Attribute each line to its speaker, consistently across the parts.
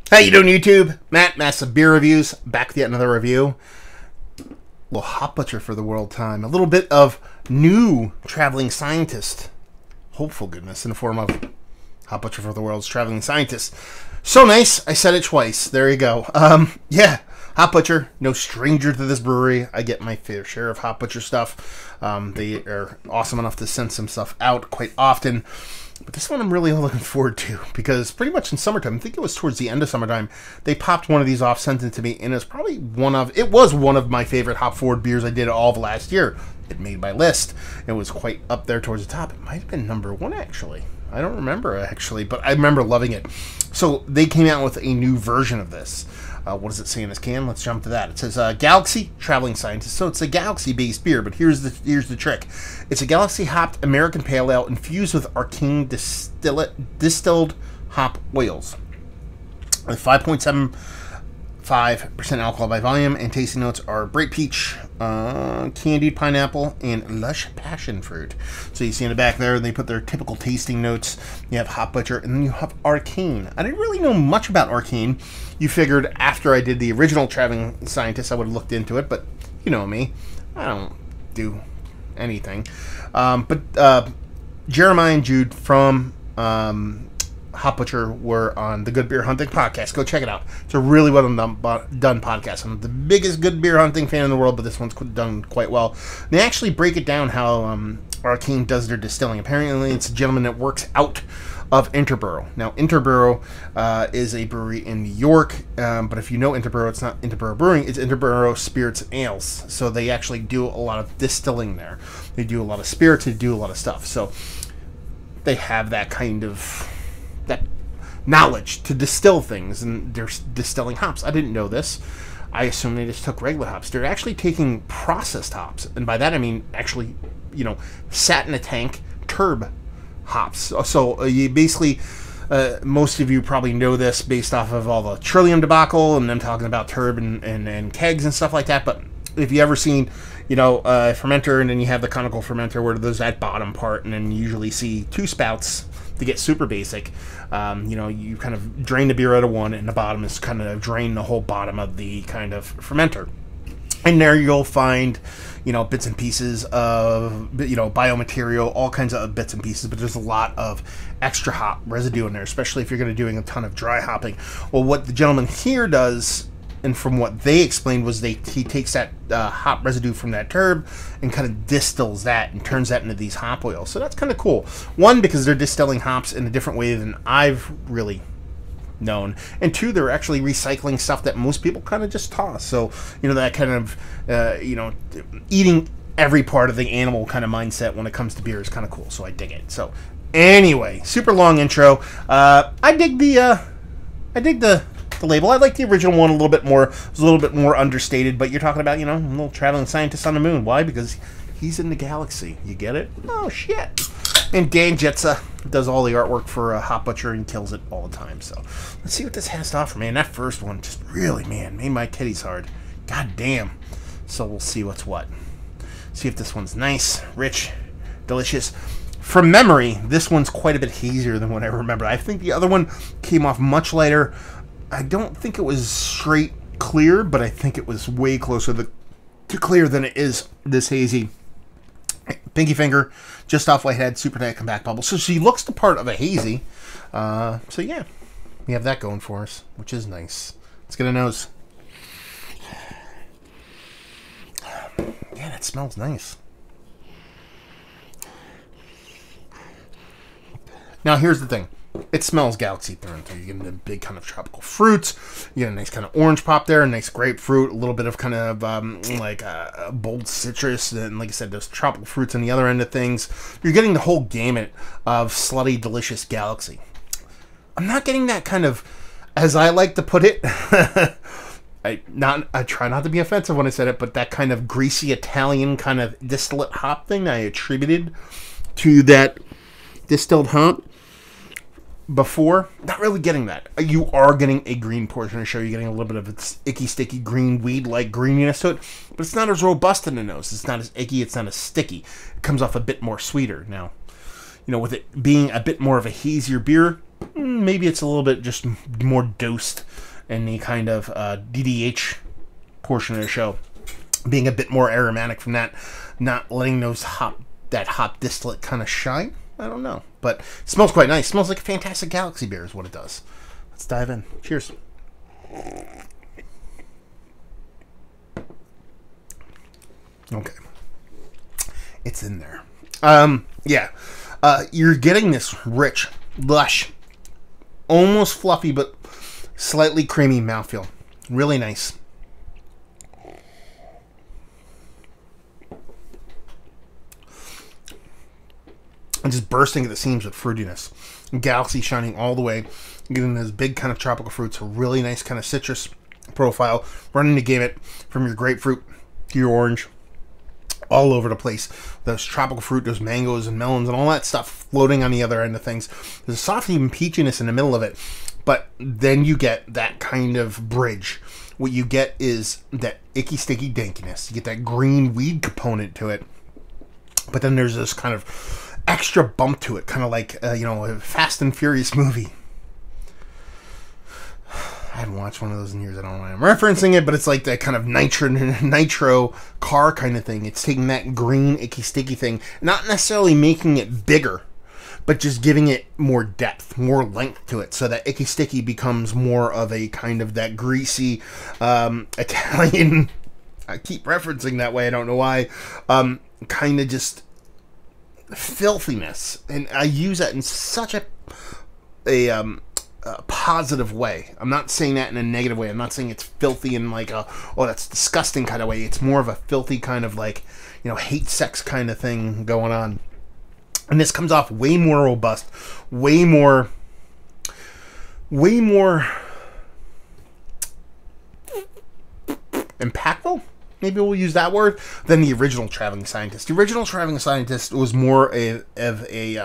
Speaker 1: How you doing, YouTube? Massive Beer Reviews, back with yet another review. A little Hop Butcher for the world time. A little bit of new Traveling Scientist. Hopeful goodness in the form of Hop Butcher for the world's Traveling Scientist. So nice, I said it twice. There you go. Yeah, Hop Butcher, no stranger to this brewery. I get my fair share of Hop Butcher stuff. They are awesome enough to send some stuff out quite often. But this one I'm really looking forward to, because pretty much in summertime, I think it was towards the end of summertime, they popped one of these off, sent it to me, and it was one of my favorite hop forward beers I did all of last year. It made my list. It was quite up there towards the top. It might have been number one, actually. I don't remember, actually, but I remember loving it. So they came out with a new version of this. What does it say in this can? Let's jump to that. It says Galaxy Traveling Scientist. So it's a Galaxy-based beer, but here's the trick. It's a Galaxy-hopped American Pale Ale infused with Arcane distilled hop oils. With 5.75% alcohol by volume, and tasting notes are bright peach, candied pineapple, and lush passion fruit. So you see in the back there, they put their typical tasting notes. You have Hop Butcher, and then you have Arcane. I didn't really know much about Arcane. You figured after I did the original Traveling Scientist, I would have looked into it, but you know me. I don't do anything. But Jeremiah and Jude from Hop Butcher were on the Good Beer Hunting podcast. Go check it out. It's a really well done podcast. I'm the biggest good beer hunting fan in the world, but this one's done quite well. They actually break it down how Arcane does their distilling. Apparently, it's a gentleman that works out of Interboro. Now, Interboro is a brewery in New York, but if you know Interboro, it's not Interboro Brewing, it's Interboro Spirits and Ales. So they actually do a lot of distilling there. They do a lot of spirits, they do a lot of stuff. So they have that kind of knowledge to distill things, and they're distilling hops. I didn't know this. I assumed they just took regular hops. They're actually taking processed hops, and by that I mean actually, sat in a tank turb hops. So you basically, most of you probably know this based off of all the Trillium debacle and them talking about turb and kegs and stuff like that. But if you ever seen, a fermenter, and then you have the conical fermenter where there's that bottom part, and then you usually see two spouts to get super basic. You kind of drain the beer out of one, and the bottom is kind of drain the whole bottom of the kind of fermenter. And there you'll find, bits and pieces of, biomaterial, all kinds of bits and pieces, but there's a lot of extra hop residue in there, especially if you're going to be doing a ton of dry hopping. Well, what the gentleman here does, and from what they explained, was he takes that hop residue from that turb and kind of distills that and turns that into these hop oils. So that's kind of cool. One, because they're distilling hops in a different way than I've really known, and two, they're actually recycling stuff that most people kind of just toss. So that kind of eating every part of the animal kind of mindset when it comes to beer is kind of cool. So I dig it. So anyway, super long intro. I dig the label. I like the original one a little bit more. It was a little bit more understated, but you're talking about, a little traveling scientist on the moon. Why? Because he's in the galaxy. You get it? Oh, shit. And Dan Jetsa does all the artwork for Hop Butcher and kills it all the time. So let's see what this has to offer, man. That first one just really, made my titties hard. God damn. So we'll see what's what. See if this one's nice, rich, delicious. From memory, this one's quite a bit hazier than what I remember. I think the other one came off much lighter. I don't think it was straight clear, but I think it was way closer to clear than it is this hazy. Pinky finger, just off whitehead, super tight compact bubble. So she looks the part of a hazy. So yeah, we have that going for us, which is nice. Let's get a nose. Yeah, that smells nice. Now here's the thing. It smells galaxy through and through. You get the big kind of tropical fruits. You get a nice kind of orange pop there, a nice grapefruit, a little bit of kind of bold citrus, and like I said, those tropical fruits on the other end of things. You're getting the whole gamut of slutty, delicious galaxy. I'm not getting that kind of, as I like to put it, I try not to be offensive when I said it, but that kind of greasy Italian kind of distillate hop thing I attributed to that distilled hop before. Not really getting that. You are getting a green portion of the show. You're getting a little bit of its icky, sticky green weed-like greeniness to it, but it's not as robust in the nose. It's not as icky. It's not as sticky. It comes off a bit more sweeter. Now, with it being a bit more of a hazier beer, maybe it's a little bit just more dosed in the kind of DDH portion of the show, being a bit more aromatic from that, not letting that hop distillate kind of shine. I don't know, but it smells quite nice. It smells like a fantastic Galaxy beer is what it does. Let's dive in. Cheers. Okay, it's in there. Yeah, you're getting this rich, lush, almost fluffy but slightly creamy mouthfeel. Really nice. And just bursting at the seams with fruitiness. Galaxy shining all the way, getting those big kind of tropical fruits, a really nice kind of citrus profile, running the gamut from your grapefruit to your orange, all over the place. Those tropical fruit, those mangoes and melons and all that stuff floating on the other end of things. There's a soft even peachiness in the middle of it, but then you get that kind of bridge. What you get is that icky, sticky dankiness. You get that green weed component to it, but then there's this kind of extra bump to it, kind of like a Fast and Furious movie. I haven't watched one of those in years. I don't know why I'm referencing it, but it's like that kind of nitro car kind of thing. It's taking that green icky sticky thing, not necessarily making it bigger, but just giving it more depth, more length to it, so that icky sticky becomes more of a kind of that greasy Italian. I keep referencing that way. I don't know why. Kind of just filthiness, and I use that in such a positive way. I'm not saying that in a negative way. I'm not saying it's filthy in like a, oh, that's disgusting kind of way. It's more of a filthy kind of like, hate sex kind of thing going on. And this comes off way more robust, way more impactful. Maybe we'll use that word, than the original Traveling Scientist. The original Traveling Scientist was more of a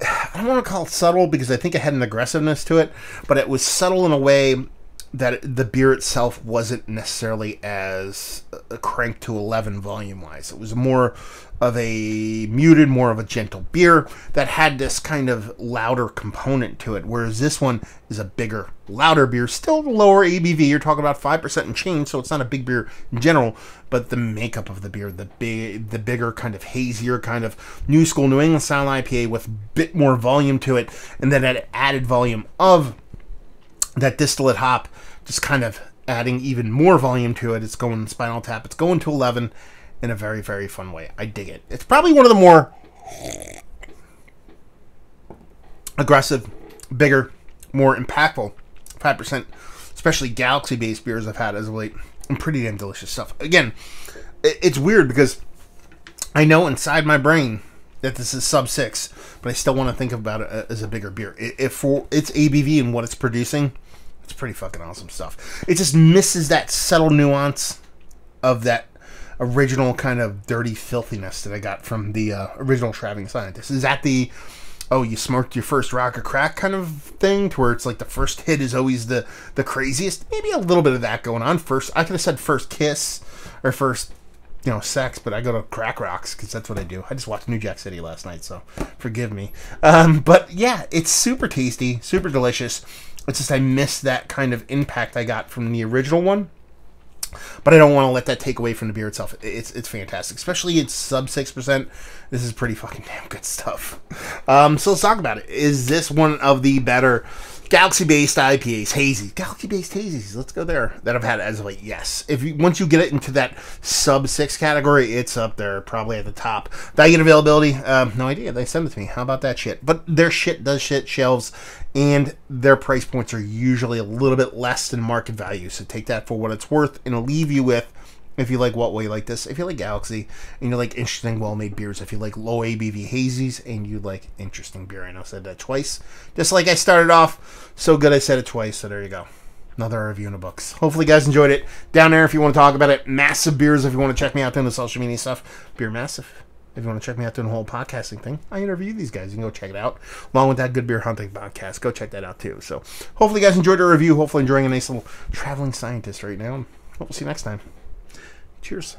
Speaker 1: I don't want to call it subtle, because I think it had an aggressiveness to it, but it was subtle in a way that the beer itself wasn't necessarily as cranked to 11 volume-wise. It was more of a muted, more of a gentle beer that had this kind of louder component to it, whereas this one is a bigger, louder beer, still lower ABV. You're talking about 5% and change, so it's not a big beer in general, but the makeup of the beer, the bigger, kind of hazier, kind of new school New England style IPA with a bit more volume to it, and then that added volume of that distillate hop, just kind of adding even more volume to it. It's going Spinal Tap. It's going to 11 in a very, very fun way. I dig it. It's probably one of the more aggressive, bigger, more impactful 5%, especially Galaxy-based beers I've had as of late. And pretty damn delicious stuff. Again, it's weird because I know inside my brain that this is sub 6, but I still want to think about it as a bigger beer. If for its ABV and what it's producing, it's pretty fucking awesome stuff. It just misses that subtle nuance of that original kind of dirty filthiness that I got from the original Traveling Scientist. Is that the, oh, you smoked your first rock or crack kind of thing, to where it's like the first hit is always the craziest? Maybe a little bit of that going on. First, I could have said first kiss or first, sex, but I go to crack rocks because that's what I do. I just watched New Jack City last night, so forgive me. But yeah, it's super tasty, super delicious. It's just I miss that kind of impact I got from the original one. But I don't want to let that take away from the beer itself. It's fantastic. Especially it's sub 6%. This is pretty fucking damn good stuff. So let's talk about it. Is this one of the better Galaxy-based IPAs? Hazy. Galaxy-based hazies. Let's go there. That I've had as of late. Yes. Once you get it into that sub 6 category, it's up there. Probably at the top. Value and availability? No idea. They send it to me. How about that shit? But their shit does shit shelves. And their price points are usually a little bit less than market value. So take that for what it's worth. And it'll leave you with, if you like what way you like this, if you like Galaxy, and you like interesting, well-made beers, if you like low ABV hazies, and you like interesting beer. I know I said that twice. Just like I started off, so good I said it twice, so there you go. Another review in the books. Hopefully you guys enjoyed it. Down there if you want to talk about it. Massive Beers if you want to check me out doing the social media stuff. Beer Massive. If you want to check me out doing the whole podcasting thing, I interview these guys. You can go check it out. Along with that Good Beer Hunting podcast. Go check that out too. So hopefully you guys enjoyed the review. Hopefully enjoying a nice little Traveling Scientist right now. Hope we'll see you next time. Cheers.